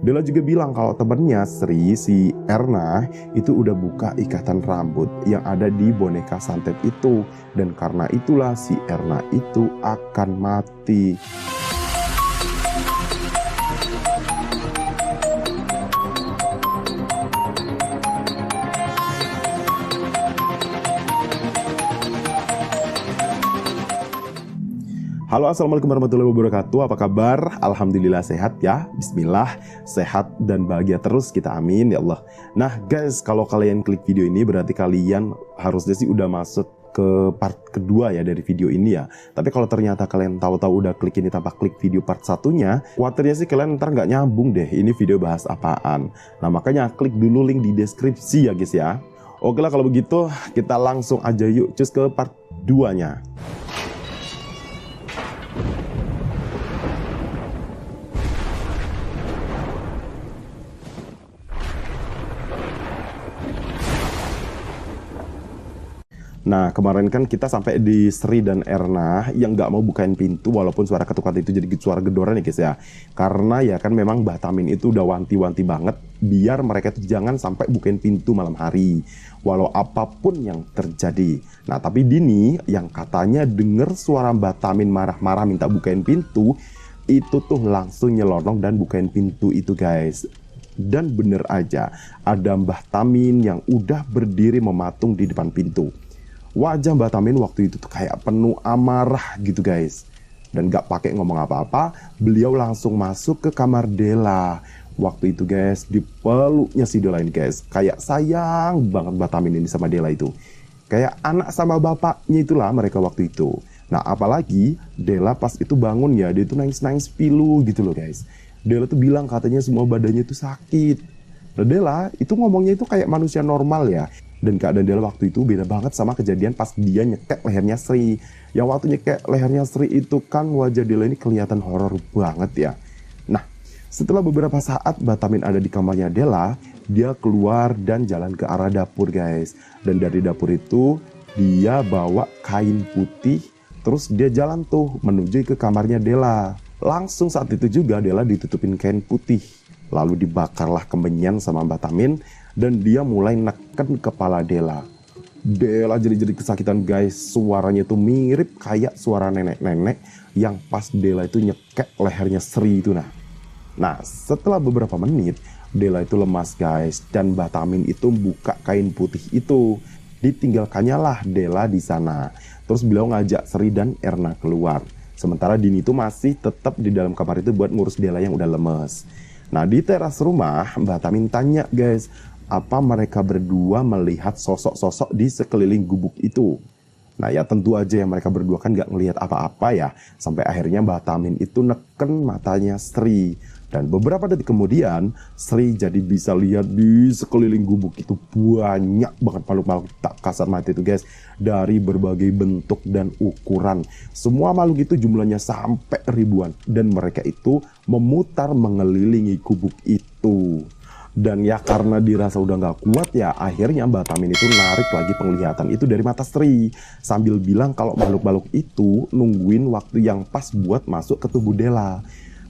Della juga bilang kalau temennya Sri, si Erna, itu udah buka ikatan rambut yang ada di boneka santet itu. Dan karena itulah si Erna itu akan mati. Halo, assalamualaikum warahmatullahi wabarakatuh. Apa kabar? Alhamdulillah sehat ya. Bismillah, sehat dan bahagia terus kita, amin ya Allah. Nah guys, kalau kalian klik video ini berarti kalian harusnya sih udah masuk ke part kedua ya dari video ini ya. Tapi kalau ternyata kalian tahu-tahu udah klik ini tanpa klik video part satunya, khawatirnya sih kalian ntar nggak nyambung deh ini video bahas apaan. Nah makanya klik dulu link di deskripsi ya guys ya. Oke lah kalau begitu kita langsung aja yuk cus ke part 2-nya. Nah kemarin kan kita sampai di Sri dan Erna yang nggak mau bukain pintu walaupun suara ketukan itu jadi suara gedoran ya guys ya. Karena ya kan memang Mbah Tamin itu udah wanti-wanti banget biar mereka itu jangan sampai bukain pintu malam hari walau apapun yang terjadi. Nah tapi Dini yang katanya denger suara Mbah Tamin marah-marah minta bukain pintu itu tuh langsung nyelonong dan bukain pintu itu guys. Dan bener aja ada Mbah Tamin yang udah berdiri mematung di depan pintu. Wajah Mbah Tamin waktu itu tuh kayak penuh amarah gitu guys. Dan gak pakai ngomong apa-apa, beliau langsung masuk ke kamar Della. Waktu itu guys, dipeluknya si Della ini guys. Kayak sayang banget Mbah Tamin ini sama Della itu. Kayak anak sama bapaknya itulah mereka waktu itu. Nah apalagi Della pas itu bangun ya, dia tuh nangis-nangis pilu gitu loh guys. Della tuh bilang katanya semua badannya tuh sakit. Nah Della itu ngomongnya itu kayak manusia normal ya. Dan keadaan Della waktu itu beda banget sama kejadian pas dia nyekek lehernya Sri. Yang waktu nyekek lehernya Sri itu kan wajah Della ini kelihatan horor banget ya. Nah, setelah beberapa saat Mbah Tamin ada di kamarnya Della, dia keluar dan jalan ke arah dapur guys. Dan dari dapur itu dia bawa kain putih, terus dia jalan tuh menuju ke kamarnya Della. Langsung saat itu juga Della ditutupin kain putih. Lalu dibakarlah kemenyan sama Mbah Tamin. Dan dia mulai neken kepala Della. Della jadi kesakitan guys. Suaranya tuh mirip kayak suara nenek-nenek yang pas Della itu nyekek lehernya Sri itu. Nah setelah beberapa menit Della itu lemas guys. Dan Mbah Tamin itu buka kain putih itu. Ditinggalkannya lah Della di sana. Terus beliau ngajak Sri dan Erna keluar. Sementara Dini itu masih tetap di dalam kamar itu buat ngurus Della yang udah lemes. Nah di teras rumah Mbah Tamin tanya guys, apa mereka berdua melihat sosok-sosok di sekeliling gubuk itu. Nah ya tentu aja yang mereka berdua kan gak ngelihat apa-apa ya. Sampai akhirnya Mbah Tamin itu neken matanya Sri. Dan beberapa detik kemudian Sri jadi bisa lihat di sekeliling gubuk itu banyak banget makhluk-makhluk tak kasat mata itu guys. Dari berbagai bentuk dan ukuran. Semua makhluk itu jumlahnya sampai ribuan. Dan mereka itu memutar mengelilingi gubuk itu. Dan ya karena dirasa udah gak kuat ya akhirnya Mbah Tamin itu narik lagi penglihatan itu dari mata Sri. Sambil bilang kalau makhluk-makhluk itu nungguin waktu yang pas buat masuk ke tubuh Della.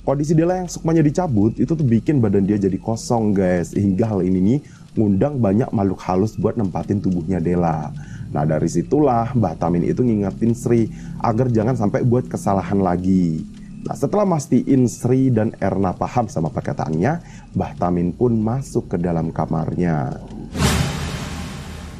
Kondisi Della yang sukmanya dicabut itu tuh bikin badan dia jadi kosong guys. Hingga hal ini nih ngundang banyak makhluk halus buat nempatin tubuhnya Della. Nah dari situlah Mbah Tamin itu ngingetin Sri agar jangan sampai buat kesalahan lagi. Nah setelah mastiin Sri dan Erna paham sama perkataannya, Mbah Tamin pun masuk ke dalam kamarnya.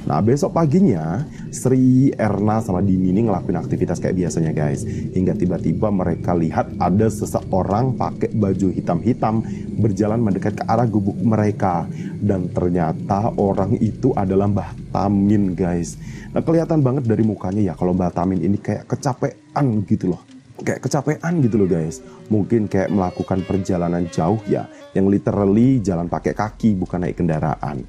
Nah besok paginya Sri, Erna sama Dini ini ngelakuin aktivitas kayak biasanya guys. Hingga tiba-tiba mereka lihat ada seseorang pakai baju hitam-hitam berjalan mendekat ke arah gubuk mereka. Dan ternyata orang itu adalah Mbah Tamin guys. Nah kelihatan banget dari mukanya ya kalau Mbah Tamin ini kayak kecapean gitu loh. Kayak kecapean gitu loh guys. Mungkin kayak melakukan perjalanan jauh ya. Yang literally jalan pakai kaki bukan naik kendaraan.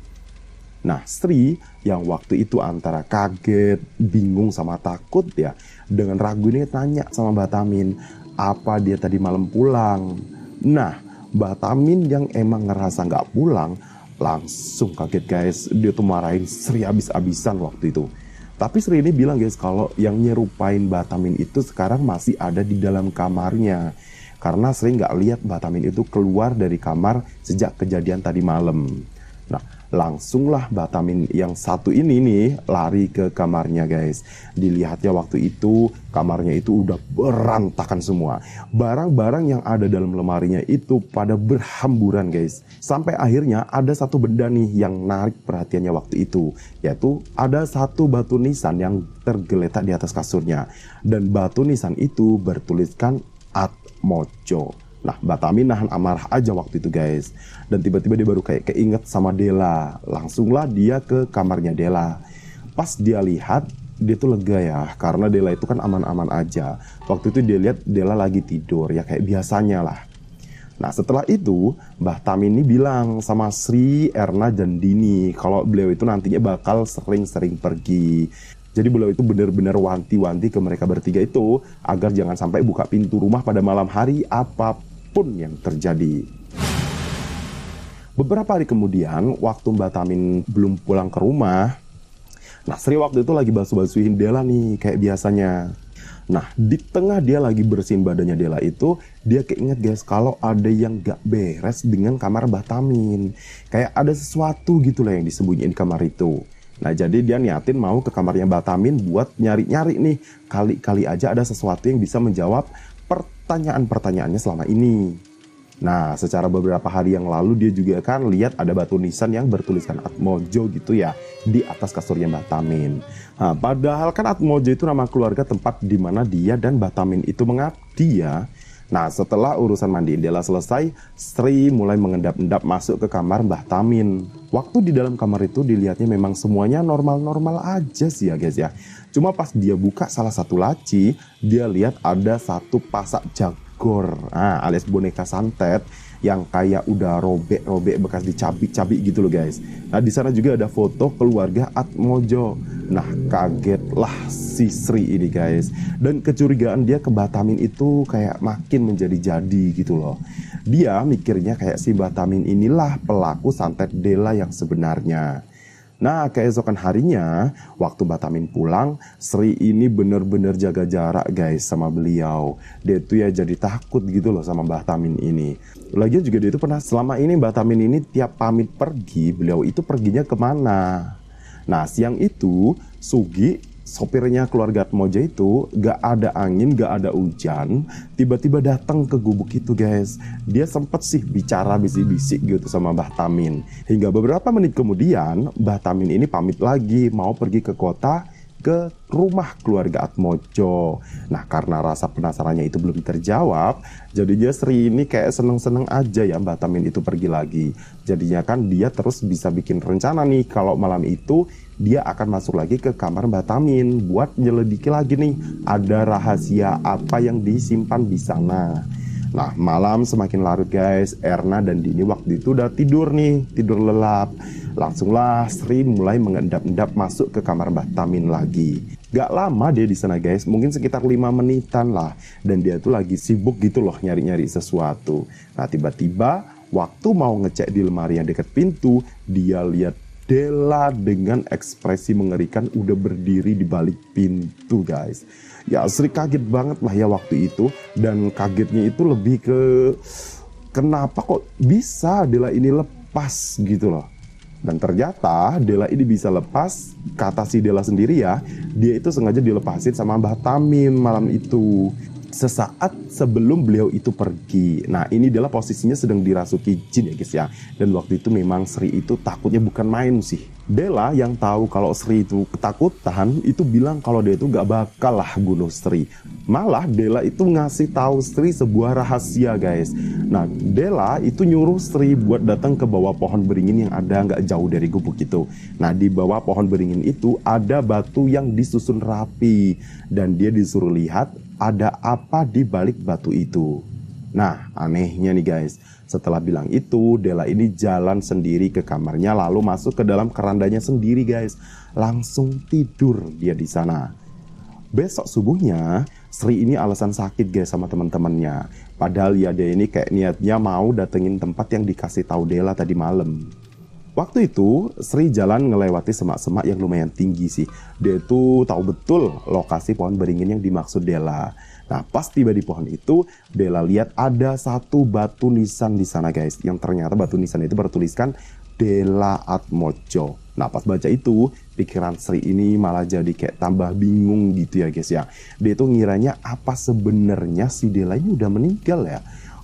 Nah Sri yang waktu itu antara kaget, bingung sama takut ya. Dengan ragu ini tanya sama Mbah Tamin. Apa dia tadi malam pulang? Nah Mbah Tamin yang emang ngerasa gak pulang langsung kaget guys. Dia tuh marahin Sri abis-abisan waktu itu. Tapi Sri ini bilang guys kalau yang nyerupain Mbah Tamin itu sekarang masih ada di dalam kamarnya. karena Sri nggak lihat Mbah Tamin itu keluar dari kamar sejak kejadian tadi malam. Nah, langsunglah Mbah Tamin yang satu ini nih lari ke kamarnya guys. Dilihatnya waktu itu kamarnya itu udah berantakan semua. Barang-barang yang ada dalam lemarinya itu pada berhamburan guys. Sampai akhirnya ada satu benda nih yang narik perhatiannya waktu itu. Yaitu ada satu batu nisan yang tergeletak di atas kasurnya. Dan batu nisan itu bertuliskan Atmojo. Nah, Mbah Tamin nahan amarah aja waktu itu guys. Dan tiba-tiba dia baru kayak keinget sama Dela. Langsunglah dia ke kamarnya Dela. Pas dia lihat, dia tuh lega ya. Karena Dela itu kan aman-aman aja. Waktu itu dia lihat Dela lagi tidur. Ya kayak biasanya lah. Nah, setelah itu Mbah Tamin ini bilang sama Sri, Erna, dan Dini kalau beliau itu nantinya bakal sering-sering pergi. Jadi beliau itu benar-benar wanti-wanti ke mereka bertiga itu agar jangan sampai buka pintu rumah pada malam hari apapun yang terjadi. Beberapa hari kemudian, waktu Mbah Tamin belum pulang ke rumah, nah Sri waktu itu lagi basuh-basuhin Dela nih kayak biasanya. Nah, di tengah dia lagi bersihin badannya Dela itu, dia keinget guys kalau ada yang gak beres dengan kamar Mbah Tamin. Kayak ada sesuatu gitu lah yang disembunyiin di kamar itu. Nah, jadi dia niatin mau ke kamarnya Mbah Tamin buat nyari-nyari nih. Kali-kali aja ada sesuatu yang bisa menjawab pertanyaan-pertanyaannya selama ini. Nah, secara beberapa hari yang lalu dia juga kan lihat ada batu nisan yang bertuliskan Atmojo gitu ya di atas kasurnya Mbah Tamin. Nah, padahal kan Atmojo itu nama keluarga tempat di mana dia dan Mbah Tamin itu mengabdi ya. Nah, setelah urusan mandiin Dela selesai, Sri mulai mengendap-endap masuk ke kamar Mbah Tamin. Waktu di dalam kamar itu dilihatnya memang semuanya normal-normal aja sih ya guys ya. Cuma pas dia buka salah satu laci, dia lihat ada satu pasak jagor, alias boneka santet yang kayak udah robek-robek bekas dicabik-cabik gitu loh guys. Nah, di sana juga ada foto keluarga Atmojo. Nah, kagetlah si Sri ini guys. Dan kecurigaan dia ke Mbah Tamin itu kayak makin menjadi-jadi gitu loh. Dia mikirnya kayak si Mbah Tamin inilah pelaku santet Dela yang sebenarnya. Nah, keesokan harinya, waktu Mbah Tamin pulang, Sri ini bener-bener jaga jarak guys sama beliau. Dia tuh ya jadi takut gitu loh sama Mbah Tamin ini. Lagian juga dia itu pernah, selama ini Mbah Tamin ini tiap pamit pergi, beliau itu perginya kemana? Nah, siang itu, Sugi, sopirnya keluarga Atmojo itu, gak ada angin, gak ada hujan, tiba-tiba datang ke gubuk itu guys. Dia sempet sih bicara bisik-bisik gitu sama Mbah Tamin. Hingga beberapa menit kemudian, Mbah Tamin ini pamit lagi mau pergi ke kota, ke rumah keluarga Atmojo. Nah, karena rasa penasarannya itu belum terjawab, jadinya Sri ini kayak seneng-seneng aja ya Mbah Tamin itu pergi lagi. Jadinya kan dia terus bisa bikin rencana nih kalau malam itu dia akan masuk lagi ke kamar Mbah Tamin buat nyelidiki lagi nih ada rahasia apa yang disimpan di sana. Nah, malam semakin larut guys. Erna dan Dini waktu itu udah tidur nih, tidur lelap. Langsunglah Sri mulai mengendap-endap masuk ke kamar Mbah Tamin lagi. Gak lama dia di sana guys, mungkin sekitar 5 menitan lah. Dan dia tuh lagi sibuk gitu loh nyari-nyari sesuatu. Nah, tiba-tiba waktu mau ngecek di lemari yang dekat pintu, dia lihat Dela dengan ekspresi mengerikan udah berdiri di balik pintu guys. Ya, Sri kaget banget lah ya waktu itu. Dan kagetnya itu lebih ke kenapa kok bisa Dela ini lepas gitu loh. Dan ternyata Dela ini bisa lepas, kata si Dela sendiri ya, dia itu sengaja dilepasin sama Mbah Tamin malam itu. Sesaat sebelum beliau itu pergi. Nah, ini adalah posisinya sedang dirasuki jin ya guys ya. Dan waktu itu memang Sri itu takutnya bukan main sih. Dela yang tahu kalau Sri itu ketakutan itu bilang kalau dia itu gak bakal lah bunuh Sri. Malah Dela itu ngasih tahu Sri sebuah rahasia guys. Nah, Dela itu nyuruh Sri buat datang ke bawah pohon beringin yang ada gak jauh dari gubuk itu. Nah, di bawah pohon beringin itu ada batu yang disusun rapi. Dan dia disuruh lihat ada apa di balik batu itu. Nah, anehnya nih guys, setelah bilang itu, Dela ini jalan sendiri ke kamarnya lalu masuk ke dalam kerandanya sendiri guys. Langsung tidur dia di sana. Besok subuhnya, Sri ini alasan sakit guys sama teman-temannya. Padahal ya dia ini kayak niatnya mau datengin tempat yang dikasih tahu Dela tadi malam. Waktu itu, Sri jalan ngelewati semak-semak yang lumayan tinggi sih. Dia itu tahu betul lokasi pohon beringin yang dimaksud Dela. Nah, pas tiba di pohon itu, Della lihat ada satu batu nisan di sana guys, yang ternyata batu nisan itu bertuliskan Della Atmojo. Nah, pas baca itu, pikiran Sri ini malah jadi kayak tambah bingung gitu ya guys ya. Dia tuh ngiranya apa sebenarnya si Della ini udah meninggal ya.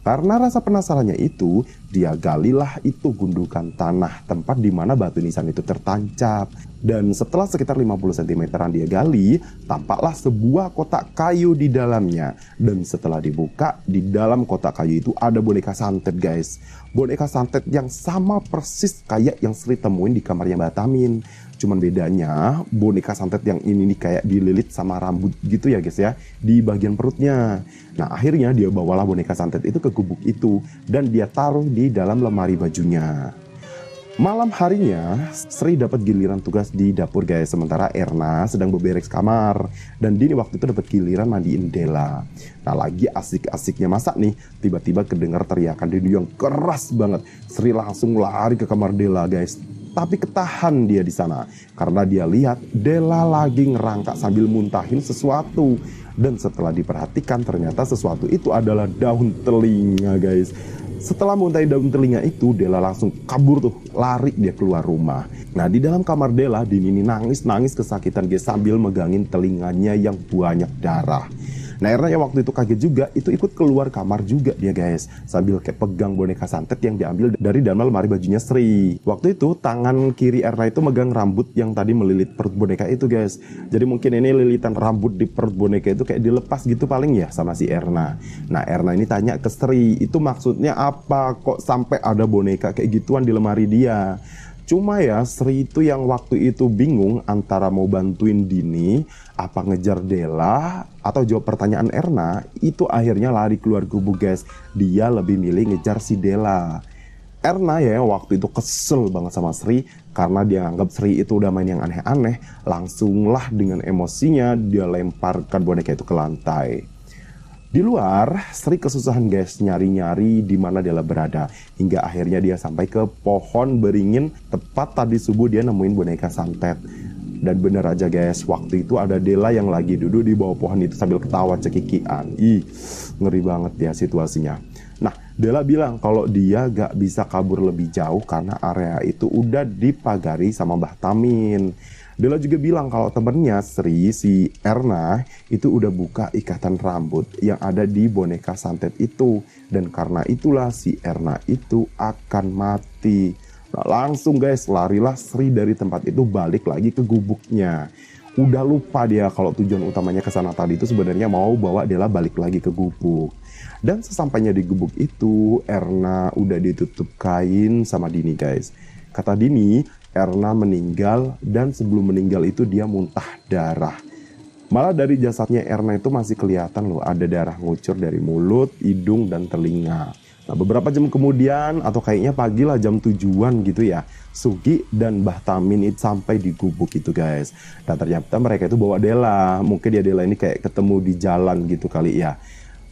Karena rasa penasarannya itu, dia galilah itu gundukan tanah tempat di mana batu nisan itu tertancap. Dan setelah sekitar 50 cm-an dia gali, tampaklah sebuah kotak kayu di dalamnya. Dan setelah dibuka, di dalam kotak kayu itu ada boneka santet guys. Boneka santet yang sama persis kayak yang Sri temuin di kamarnya Mbak Tamin. Cuman bedanya boneka santet yang ini nih kayak dililit sama rambut gitu ya guys ya, di bagian perutnya. Nah, akhirnya dia bawalah boneka santet itu ke gubuk itu dan dia taruh di dalam lemari bajunya. Malam harinya, Sri dapat giliran tugas di dapur guys, sementara Erna sedang beberes kamar. Dan Dini waktu itu dapat giliran mandiin Della. Nah, lagi asik-asiknya masak nih, tiba-tiba kedengar teriakan Dini yang keras banget. Sri langsung lari ke kamar Della guys. Tapi ketahan dia di sana karena dia lihat Della lagi ngerangkak sambil muntahin sesuatu. Dan setelah diperhatikan ternyata sesuatu itu adalah daun telinga guys. Setelah muntahin daun telinga itu, Della langsung kabur tuh, lari dia keluar rumah. Nah, di dalam kamar Della, Dini ini nangis kesakitan guys sambil megangin telinganya yang banyak darah. Nah, Erna yang waktu itu kaget juga, itu ikut keluar kamar juga dia guys, sambil kayak pegang boneka santet yang diambil dari dalam lemari bajunya Sri. Waktu itu tangan kiri Erna itu megang rambut yang tadi melilit perut boneka itu guys. Jadi mungkin ini lilitan rambut di perut boneka itu kayak dilepas gitu paling ya sama si Erna. Nah, Erna ini tanya ke Sri, itu maksudnya apa kok sampai ada boneka kayak gituan di lemari dia? Cuma ya Sri itu yang waktu itu bingung antara mau bantuin Dini, apa ngejar Della, atau jawab pertanyaan Erna. Itu akhirnya lari keluar gubuk guys. Dia lebih milih ngejar si Della. Erna ya waktu itu kesel banget sama Sri karena dia anggap Sri itu udah main yang aneh-aneh. Langsunglah dengan emosinya dia lemparkan boneka itu ke lantai. Di luar, Sri kesusahan guys nyari-nyari di mana Della berada. Hingga akhirnya dia sampai ke pohon beringin. Tepat tadi subuh dia nemuin boneka santet. Dan bener aja guys, waktu itu ada Della yang lagi duduk di bawah pohon itu sambil ketawa cekikian. Ih, ngeri banget ya situasinya. Nah, Della bilang kalau dia gak bisa kabur lebih jauh karena area itu udah dipagari sama Mbah Tamin. Della juga bilang kalau temennya Sri, si Erna, itu udah buka ikatan rambut yang ada di boneka santet itu. Dan karena itulah si Erna itu akan mati. Nah, langsung guys, larilah Sri dari tempat itu balik lagi ke gubuknya. Udah lupa dia kalau tujuan utamanya ke sana tadi itu sebenarnya mau bawa Della balik lagi ke gubuk. Dan sesampainya di gubuk itu, Erna udah ditutup kain sama Dini guys. Kata Dini, Erna meninggal dan sebelum meninggal itu dia muntah darah. Malah dari jasadnya Erna itu masih kelihatan loh ada darah ngucur dari mulut, hidung, dan telinga. Nah, beberapa jam kemudian atau kayaknya pagi lah jam 7-an gitu ya, Sugi dan Mbah Tamin itu sampai di gubuk itu guys. Dan ternyata mereka itu bawa Della. Mungkin dia Della ini kayak ketemu di jalan gitu kali ya.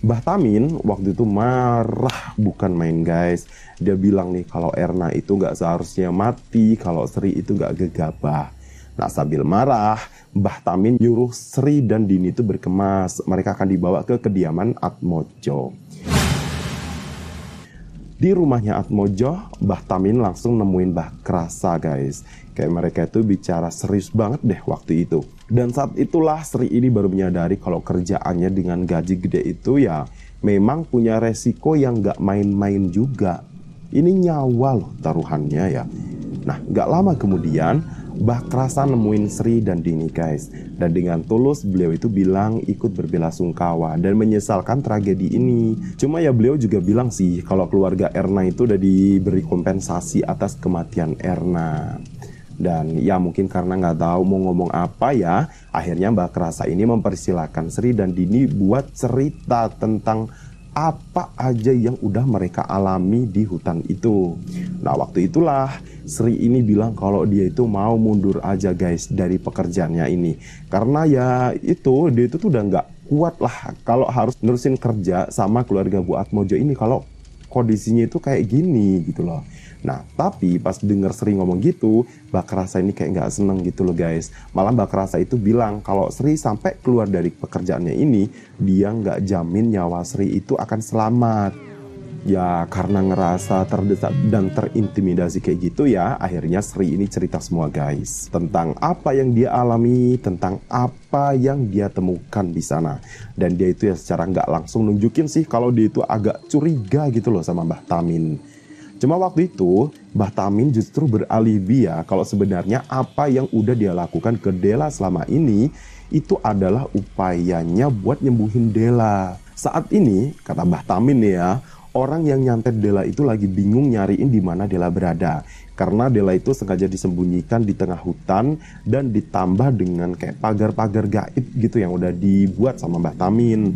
Mbah Tamin waktu itu marah bukan main guys. Dia bilang nih kalau Erna itu gak seharusnya mati, kalau Sri itu gak gegabah. Nah, sambil marah, Mbah Tamin nyuruh Sri dan Dini itu berkemas. Mereka akan dibawa ke kediaman Atmojo. Di rumahnya Atmojo, Mbah Tamin langsung nemuin Mbah Krasa guys. Kayak mereka itu bicara serius banget deh waktu itu. Dan saat itulah Sri ini baru menyadari kalau kerjaannya dengan gaji gede itu ya memang punya resiko yang gak main-main juga. Ini nyawa loh taruhannya ya. Nah, gak lama kemudian Mbah Krasa nemuin Sri dan Dini guys. Dan dengan tulus beliau itu bilang ikut berbelasungkawa dan menyesalkan tragedi ini. Cuma ya beliau juga bilang sih kalau keluarga Erna itu udah diberi kompensasi atas kematian Erna. Dan ya mungkin karena nggak tahu mau ngomong apa ya, akhirnya Mbah Krasa ini mempersilahkan Sri dan Dini buat cerita tentang apa aja yang udah mereka alami di hutan itu. Nah, waktu itulah Sri ini bilang kalau dia itu mau mundur aja guys dari pekerjaannya ini. Karena ya itu, dia itu tuh udah nggak kuat lah kalau harus nerusin kerja sama keluarga Bu Atmojo ini. Kalau kondisinya itu kayak gini gitu loh. Nah, tapi pas denger Sri ngomong gitu, Mbak Rasa ini kayak nggak seneng gitu loh guys. Malah Mbak Rasa itu bilang kalau Sri sampai keluar dari pekerjaannya ini, dia nggak jamin nyawa Sri itu akan selamat. Ya karena ngerasa terdesak dan terintimidasi kayak gitu ya, akhirnya Sri ini cerita semua guys. Tentang apa yang dia alami, tentang apa yang dia temukan di sana. Dan dia itu ya secara nggak langsung nunjukin sih kalau dia itu agak curiga gitu loh sama Mbah Tamin. Cuma waktu itu, Mbah Tamin justru beralibi ya kalau sebenarnya apa yang udah dia lakukan ke Dela selama ini itu adalah upayanya buat nyembuhin Dela. Saat ini, kata Mbah Tamin nih ya, orang yang nyantet Dela itu lagi bingung nyariin di mana Dela berada. Karena Dela itu sengaja disembunyikan di tengah hutan dan ditambah dengan kayak pagar-pagar gaib gitu yang udah dibuat sama Mbah Tamin.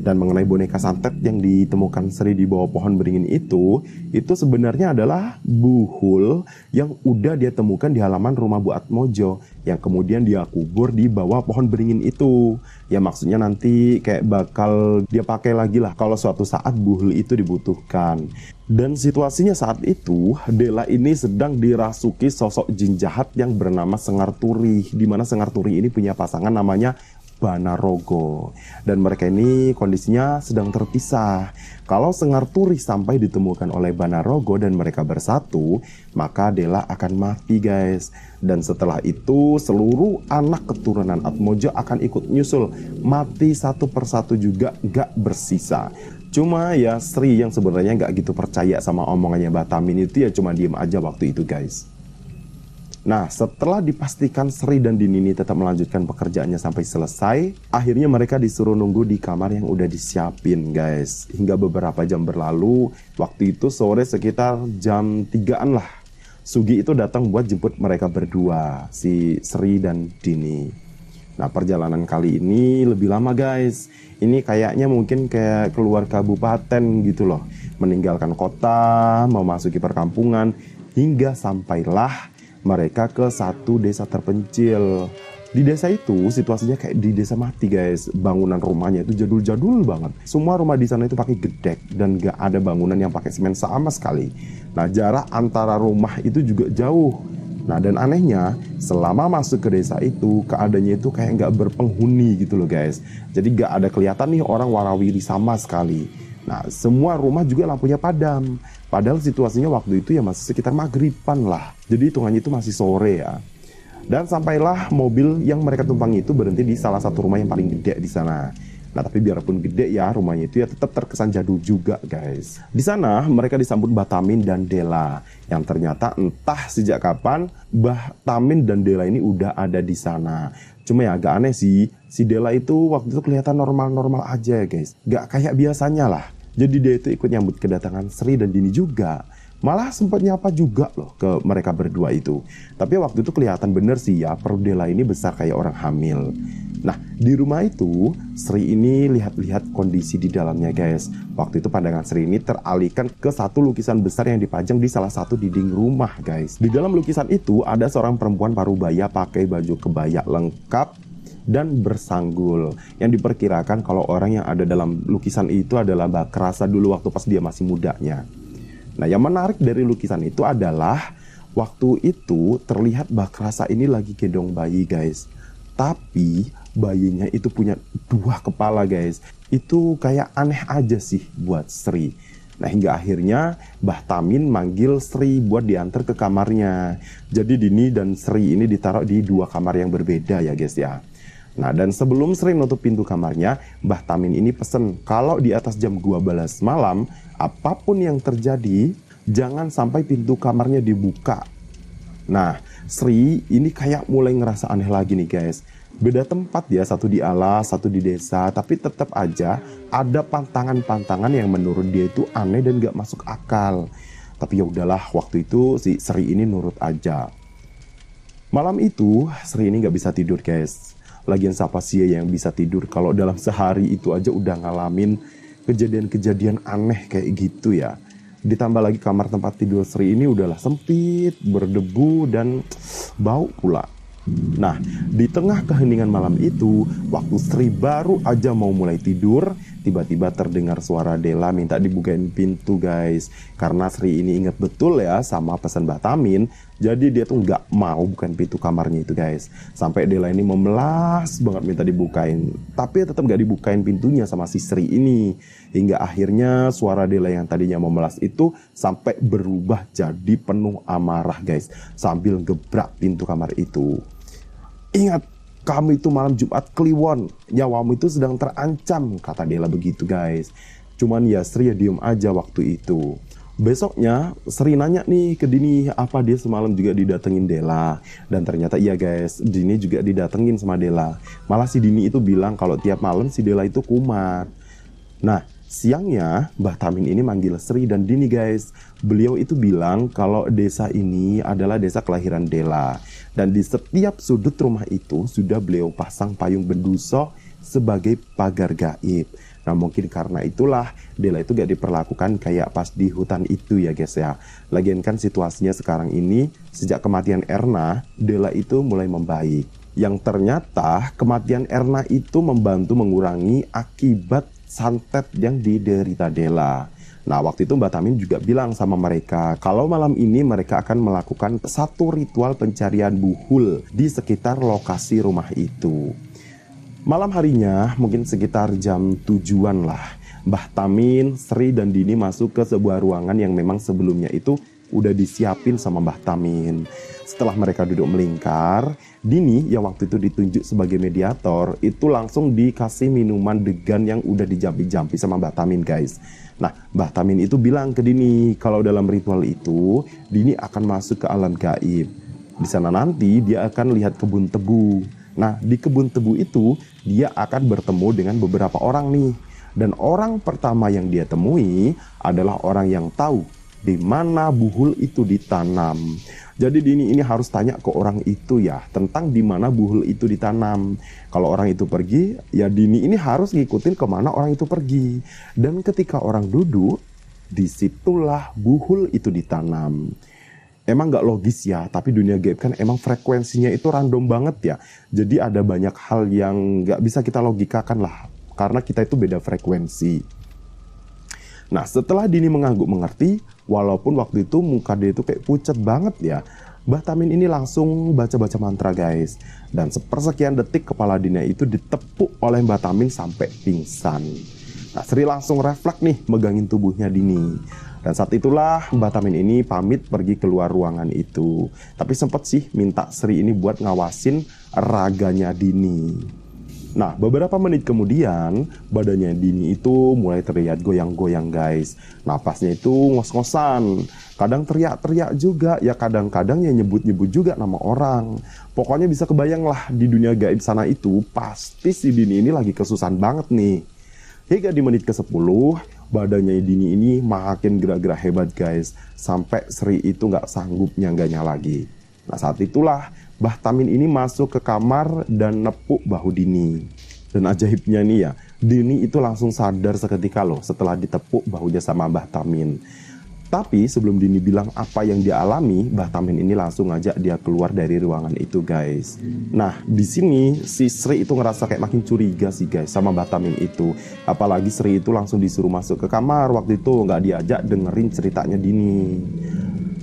Dan mengenai boneka santet yang ditemukan Sri di bawah pohon beringin itu sebenarnya adalah buhul yang udah dia temukan di halaman rumah Bu Atmojo yang kemudian dia kubur di bawah pohon beringin itu. Ya maksudnya nanti kayak bakal dia pakai lagi lah kalau suatu saat buhul itu dibutuhkan. Dan situasinya saat itu Dela ini sedang dirasuki sosok jin jahat yang bernama Sengar Turi, di mana Sengar Turi ini punya pasangan namanya Banarogo. Dan mereka ini kondisinya sedang terpisah. Kalau Sengar Turi sampai ditemukan oleh Banarogo dan mereka bersatu, maka Dela akan mati guys. Dan setelah itu seluruh anak keturunan Atmojo akan ikut nyusul, mati satu persatu juga gak bersisa. Cuma ya Sri yang sebenarnya gak gitu percaya sama omongannya Mbah Tamin itu ya cuma diem aja waktu itu guys. Nah, setelah dipastikan Sri dan Dinini tetap melanjutkan pekerjaannya sampai selesai, akhirnya mereka disuruh nunggu di kamar yang udah disiapin, guys. Hingga beberapa jam berlalu, waktu itu sore sekitar jam 3-an lah. Sugi itu datang buat jemput mereka berdua, si Sri dan Dini. Nah, perjalanan kali ini lebih lama, guys. Ini kayaknya mungkin kayak keluar kabupaten gitu loh. Meninggalkan kota, memasuki perkampungan, hingga sampailah mereka ke satu desa terpencil. Di desa itu situasinya kayak di desa mati guys. Bangunan rumahnya itu jadul-jadul banget. Semua rumah di sana itu pakai gedek dan gak ada bangunan yang pakai semen sama sekali. Nah, jarak antara rumah itu juga jauh. Nah, dan anehnya selama masuk ke desa itu keadaannya itu kayak gak berpenghuni gitu loh guys. Jadi gak ada kelihatan nih orang warawiri sama sekali. Nah, semua rumah juga lampunya padam. Padahal situasinya waktu itu ya masih sekitar maghriban lah. Jadi hitungannya itu masih sore ya. Dan sampailah mobil yang mereka tumpangi itu berhenti di salah satu rumah yang paling gede di sana. Nah, tapi biarpun gede ya, rumahnya itu ya tetap terkesan jadul juga guys. Di sana mereka disambut Mbah Tamin dan Dela. Yang ternyata entah sejak kapan Mbah Tamin dan Dela ini udah ada di sana. Cuma ya agak aneh sih, si Dela itu waktu itu kelihatan normal-normal aja ya guys. Gak kayak biasanya lah. Jadi dia itu ikut nyambut kedatangan Sri dan Dini juga. Malah sempat nyapa juga loh ke mereka berdua itu. Tapi waktu itu kelihatan bener sih ya, perut Dela ini besar kayak orang hamil. Nah, di rumah itu Sri ini lihat-lihat kondisi di dalamnya guys. Waktu itu pandangan Sri ini teralihkan ke satu lukisan besar yang dipajang di salah satu dinding rumah guys. Di dalam lukisan itu ada seorang perempuan parubaya pakai baju kebaya lengkap dan bersanggul, yang diperkirakan kalau orang yang ada dalam lukisan itu adalah Mbak Rasa dulu waktu pas dia masih mudanya. Nah, yang menarik dari lukisan itu adalah waktu itu terlihat Mbak Rasa ini lagi gendong bayi guys. Tapi bayinya itu punya 2 kepala guys. Itu kayak aneh aja sih buat Sri. Nah, hingga akhirnya Mbah Tamin manggil Sri buat diantar ke kamarnya. Jadi Dini dan Sri ini ditaruh di 2 kamar yang berbeda ya guys ya. Nah, dan sebelum Sri nutup pintu kamarnya, Mbah Tamin ini pesen kalau di atas jam 12 malam, apapun yang terjadi, jangan sampai pintu kamarnya dibuka. Nah, Sri ini kayak mulai ngerasa aneh lagi nih guys. Beda tempat ya, satu di alas, satu di desa, tapi tetap aja ada pantangan-pantangan yang menurut dia itu aneh dan gak masuk akal. Tapi ya udahlah, waktu itu si Sri ini nurut aja. Malam itu, Sri ini gak bisa tidur guys. Lagian siapa sih yang bisa tidur kalau dalam sehari itu aja udah ngalamin kejadian-kejadian aneh kayak gitu ya. Ditambah lagi kamar tempat tidur Sri ini udahlah sempit, berdebu, dan bau pula. Nah, di tengah keheningan malam itu, waktu Sri baru aja mau mulai tidur, tiba-tiba terdengar suara Dela minta dibukain pintu guys. Karena Sri ini inget betul ya sama pesan Mbah Tamin, jadi dia tuh nggak mau bukain pintu kamarnya itu guys. Sampai Dela ini memelas banget minta dibukain, tapi tetap nggak dibukain pintunya sama si Sri ini. Hingga akhirnya suara Dela yang tadinya memelas itu sampai berubah jadi penuh amarah guys, sambil gebrak pintu kamar itu. Ingat, kamu itu malam Jumat Kliwon, nyawamu itu sedang terancam, kata Dela begitu guys. Cuman ya Sri ya diem aja waktu itu. Besoknya Sri nanya nih ke Dini apa dia semalam juga didatengin Dela. Dan ternyata iya guys, Dini juga didatengin sama Dela. Malah si Dini itu bilang kalau tiap malam si Dela itu kumat. Nah, siangnya Mbah Tamin ini manggil Sri dan Dini guys. Beliau itu bilang kalau desa ini adalah desa kelahiran Dela. Dan di setiap sudut rumah itu sudah beliau pasang payung benduso sebagai pagar gaib. Nah mungkin karena itulah Dela itu gak diperlakukan kayak pas di hutan itu ya guys ya. Lagian kan situasinya sekarang ini sejak kematian Erna, Dela itu mulai membaik. Yang ternyata kematian Erna itu membantu mengurangi akibat santet yang diderita Dela. Nah waktu itu Mbah Tamin juga bilang sama mereka kalau malam ini mereka akan melakukan satu ritual pencarian buhul di sekitar lokasi rumah itu. Malam harinya mungkin sekitar jam 7-an lah, Mbah Tamin, Sri dan Dini masuk ke sebuah ruangan yang memang sebelumnya itu udah disiapin sama Mbah Tamin. Setelah mereka duduk melingkar, Dini yang waktu itu ditunjuk sebagai mediator itu langsung dikasih minuman degan yang udah dijampi-jampi sama Mbah Tamin guys. Nah, Mbah Tamin itu bilang ke Dini kalau dalam ritual itu Dini akan masuk ke alam gaib. Di sana nanti dia akan lihat kebun tebu. Nah, di kebun tebu itu dia akan bertemu dengan beberapa orang nih. Dan orang pertama yang dia temui adalah orang yang tahu di mana buhul itu ditanam. Jadi Dini ini harus tanya ke orang itu ya tentang di mana buhul itu ditanam. Kalau orang itu pergi, ya Dini ini harus ngikutin kemana orang itu pergi. Dan ketika orang duduk, disitulah buhul itu ditanam. Emang nggak logis ya, tapi dunia gaib kan emang frekuensinya itu random banget ya. Jadi ada banyak hal yang nggak bisa kita logikakan lah, karena kita itu beda frekuensi. Nah setelah Dini mengangguk mengerti, walaupun waktu itu muka dia itu kayak pucat banget ya, Mbah Tamin ini langsung baca-baca mantra guys. Dan sepersekian detik kepala Dini itu ditepuk oleh Mbah Tamin sampai pingsan. Nah Sri langsung refleks nih megangin tubuhnya Dini. Dan saat itulah Mbah Tamin ini pamit pergi keluar ruangan itu. Tapi sempat sih minta Sri ini buat ngawasin raganya Dini. Nah beberapa menit kemudian badannya Dini itu mulai terlihat goyang-goyang guys. Napasnya itu ngos-ngosan. Kadang teriak-teriak juga. Ya kadang-kadang ya nyebut-nyebut juga nama orang. Pokoknya bisa kebayang lah di dunia gaib sana itu pasti si Dini ini lagi kesusahan banget nih. Hingga di menit ke-10 badannya Dini ini makin gerak-gerak hebat guys. Sampai Sri itu gak sanggup nyangganya lagi. Nah saat itulah Mbah Tamin ini masuk ke kamar dan nepuk bahu Dini. Dan ajaibnya nih ya, Dini itu langsung sadar seketika loh setelah ditepuk bahunya sama Mbah Tamin. Tapi sebelum Dini bilang apa yang dia alami, Mbah Tamin ini langsung ngajak dia keluar dari ruangan itu guys. Nah di sini si Sri itu ngerasa kayak makin curiga sih guys sama Mbah Tamin itu. Apalagi Sri itu langsung disuruh masuk ke kamar waktu itu, nggak diajak dengerin ceritanya Dini.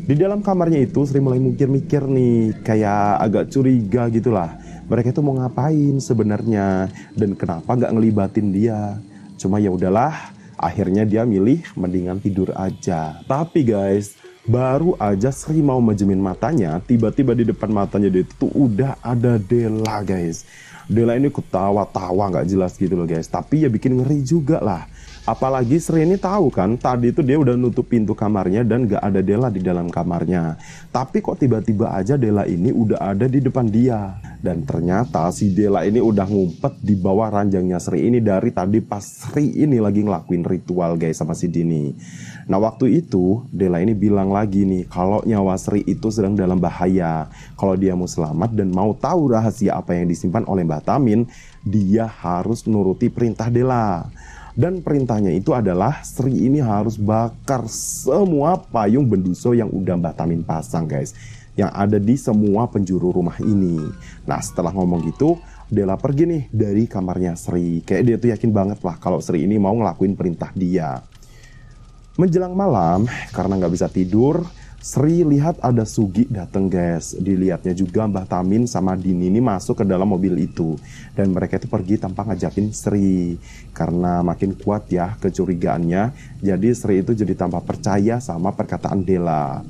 Di dalam kamarnya itu Sri mulai mikir-mikir nih, kayak agak curiga gitulah. Mereka itu mau ngapain sebenarnya dan kenapa nggak ngelibatin dia. Cuma ya udahlah, akhirnya dia milih mendingan tidur aja. Tapi guys, baru aja Sri mau menjemin matanya, tiba-tiba di depan matanya dia itu udah ada Dela guys. Dela ini ketawa-tawa nggak jelas gitu loh guys. Tapi ya bikin ngeri juga lah. Apalagi Sri ini tahu kan, tadi itu dia udah nutup pintu kamarnya dan gak ada Dela di dalam kamarnya. Tapi kok tiba-tiba aja Dela ini udah ada di depan dia. Dan ternyata si Dela ini udah ngumpet di bawah ranjangnya Sri ini dari tadi pas Sri ini lagi ngelakuin ritual guys sama si Dini. Nah waktu itu Dela ini bilang lagi nih kalau nyawa Sri itu sedang dalam bahaya. Kalau dia mau selamat dan mau tahu rahasia apa yang disimpan oleh Mbah Tamin, dia harus nuruti perintah Dela. Dan perintahnya itu adalah Sri ini harus bakar semua payung benduso yang udah Mbah Tamin pasang guys, yang ada di semua penjuru rumah ini. Nah setelah ngomong gitu, Della pergi nih dari kamarnya Sri. Kayak dia tuh yakin banget lah kalau Sri ini mau ngelakuin perintah dia. Menjelang malam, karena nggak bisa tidur, Sri lihat ada Sugi dateng guys. Dilihatnya juga Mbah Tamin sama Dini ini masuk ke dalam mobil itu. Dan mereka itu pergi tanpa ngajakin Sri. Karena makin kuat ya kecurigaannya. Jadi Sri itu jadi tanpa percaya sama perkataan Della.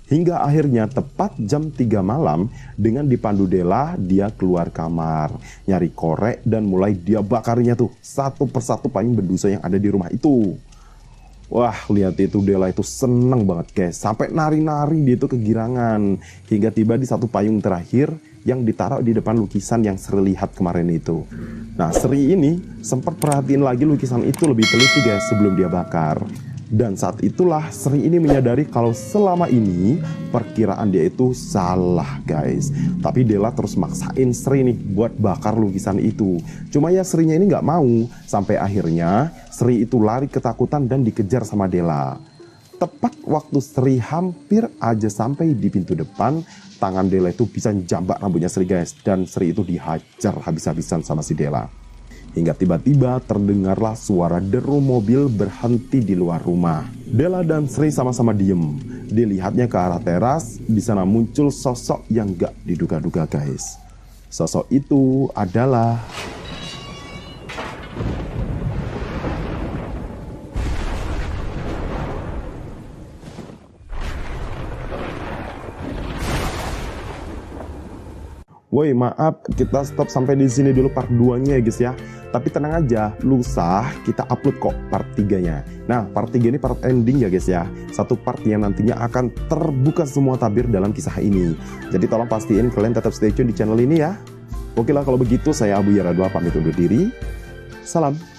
Hingga akhirnya tepat jam 3 malam, dengan dipandu Della, dia keluar kamar. Nyari korek dan mulai dia bakarnya tuh satu persatu payung berdosa yang ada di rumah itu. Wah, lihat itu Della itu seneng banget guys. Sampai nari-nari dia itu kegirangan. Hingga tiba di satu payung terakhir yang ditaruh di depan lukisan yang Sri lihat kemarin itu. Nah, Sri ini sempat perhatiin lagi lukisan itu lebih teliti guys sebelum dia bakar. Dan saat itulah Sri ini menyadari kalau selama ini perkiraan dia itu salah guys. Tapi Della terus maksain Sri nih buat bakar lukisan itu. Cuma ya Srinya ini nggak mau. Sampai akhirnya Sri itu lari ketakutan dan dikejar sama Della. Tepat waktu Sri hampir aja sampai di pintu depan, tangan Della itu bisa jambak rambutnya Sri guys. Dan Sri itu dihajar habis-habisan sama si Della. Hingga tiba-tiba terdengarlah suara deru mobil berhenti di luar rumah. Della dan Sri sama-sama diem. Dilihatnya ke arah teras, di sana muncul sosok yang gak diduga-duga guys. Sosok itu adalah woi maaf, kita stop sampai di sini dulu part 2-nya ya guys ya. Tapi tenang aja, lusa kita upload kok part 3-nya. Nah, part 3 ini part ending ya guys ya. Satu part yang nantinya akan terbuka semua tabir dalam kisah ini. Jadi tolong pastiin kalian tetap stay tune di channel ini ya. Oke lah kalau begitu, saya Abu Yaradua pamit undur diri. Salam.